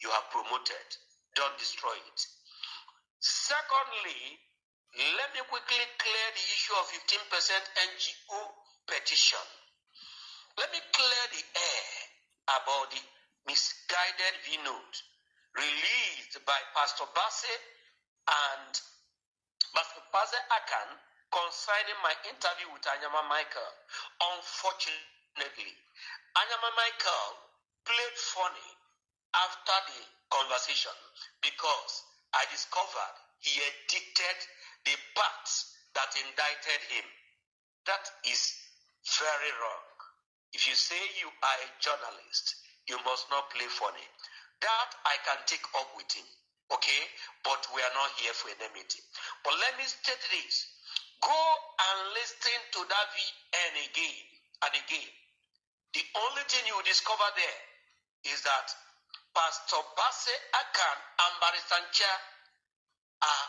you have promoted. Don't destroy it. Secondly, let me quickly clear the issue of 15% NGO petition. Let me clear the air about the misguided V-note released by Pastor Bassey and Pastor Akan concerning my interview with Anyama Michael. Unfortunately, Anyama Michael played funny after the conversation because I discovered he edited the parts that indicted him. That is very wrong. If you say you are a journalist, you must not play funny. That I can take up with him, okay? But we are not here for enmity. But let me state this. Go and listen to that VN again and again. The only thing you will discover there is that Pastor Bassey, Akan, and Barrister Ncha are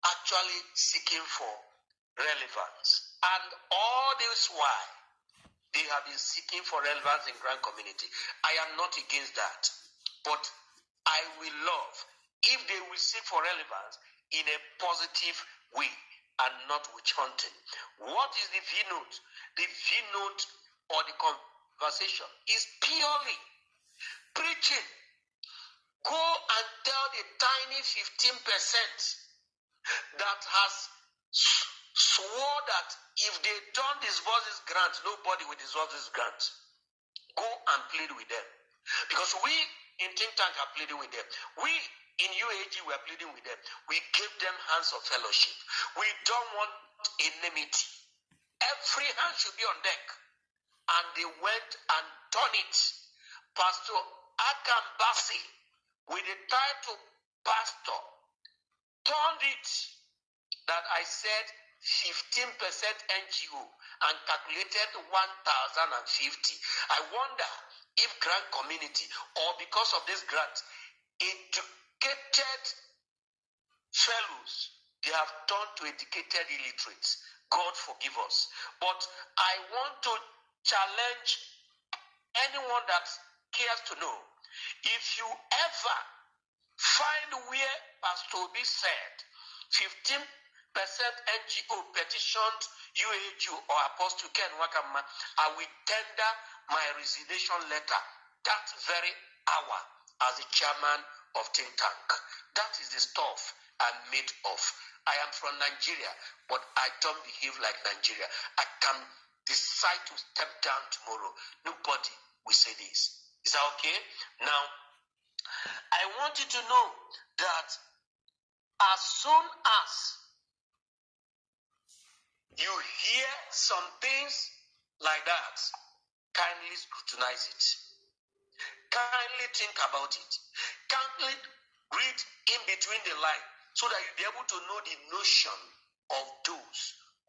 actually seeking for relevance. And all this while, they have been seeking for relevance in grand community. I am not against that. But I will love if they will seek for relevance in a positive way and not witch hunting. What is the V-note? The V-note or the conversation is purely preaching. Go and tell the tiny 15% that has swore that if they don't disburse this grant, nobody will disburse this grant. Go and plead with them. Because we in think tank are pleading with them. We in UAG we are pleading with them. We give them hands of fellowship. We don't want enmity. Every hand should be on deck. And they went and done it. Pastor Akan Bassey, with the title pastor, turned it that I said 15% NGO and calculated 1,050. I wonder if grant community or because of this grant, educated fellows, they have turned to educated illiterates. God forgive us. But I want to challenge anyone that cares to know, if you ever find where Pastor Obi said 15% NGO petitioned UAG or Apostle Ken Wakama, I will tender my resignation letter that very hour as the chairman of think tank. That is the stuff I'm made of. I am from Nigeria, but I don't behave like Nigeria. I can decide to step down tomorrow. Nobody will say this. Is that okay? Now, I want you to know that as soon as you hear some things like that, kindly scrutinize it. Kindly think about it. Kindly read in between the lines so that you'll be able to know the notion of those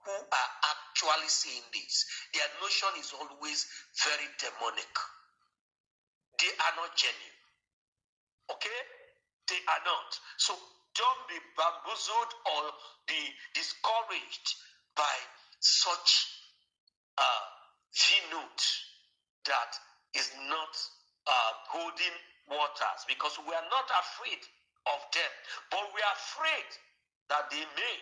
who are actually saying this. Their notion is always very demonic. They are not genuine. Okay? They are not. So don't be bamboozled or be discouraged by such V-note that is not holding waters, because we are not afraid of them, but we are afraid that they may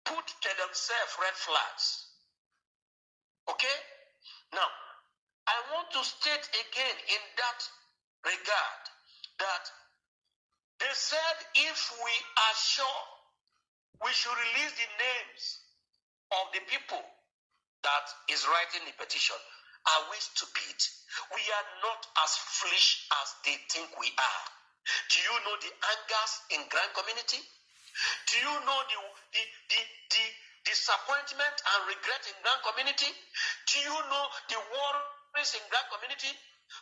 put to themselves red flags. Okay? Now, I want to state again in that regard that they said if we are sure, we should release the names of the people that is writing the petition. Are we stupid? We are not as foolish as they think we are. Do you know the angers in grand community? Do you know the disappointment and regret in grand community? Do you know the worries in grand community?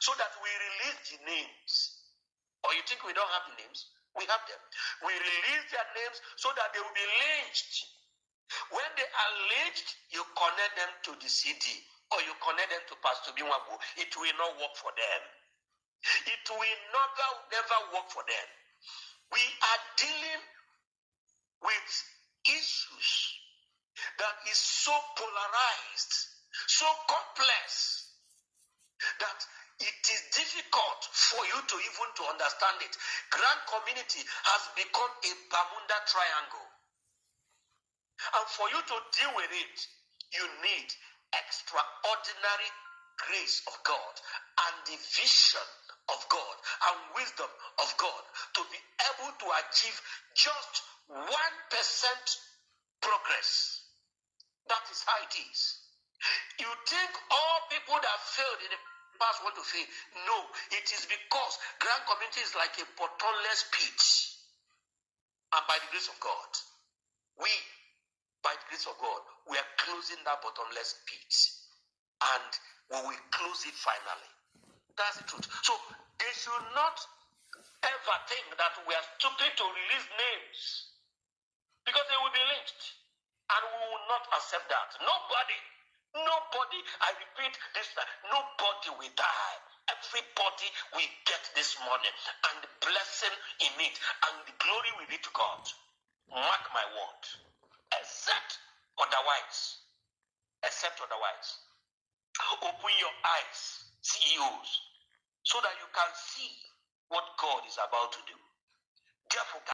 So that we release the names. Or you think we don't have the names? We have them. We release their names so that they will be lynched. When they are lynched, you connect them to the CD or you connect them to Pastor Binwabu. It will not work for them. It will never work for them. We are dealing with issues that is so polarized, so complex, that it is difficult for you to even to understand it. Grand community has become a Bermuda Triangle. And for you to deal with it, you need extraordinary grace of God and the vision of God and wisdom of God to be able to achieve just 1% progress. That is how it is. You think all people that failed in the past want to fail? No, it is because Grand Community is like a bottomless pit. And by the grace of God, by the grace of God, we are closing that bottomless pit. And we will close it finally. That's the truth. So they should not ever think that we are stupid to release names, because they will be lynched. And we will not accept that. Nobody, I repeat this time, nobody will die. Everybody will get this money and the blessing in it, and the glory will be to God. Mark my word. Except otherwise. Open your eyes, CEOs, so that you can see what God is about to do. Therefore,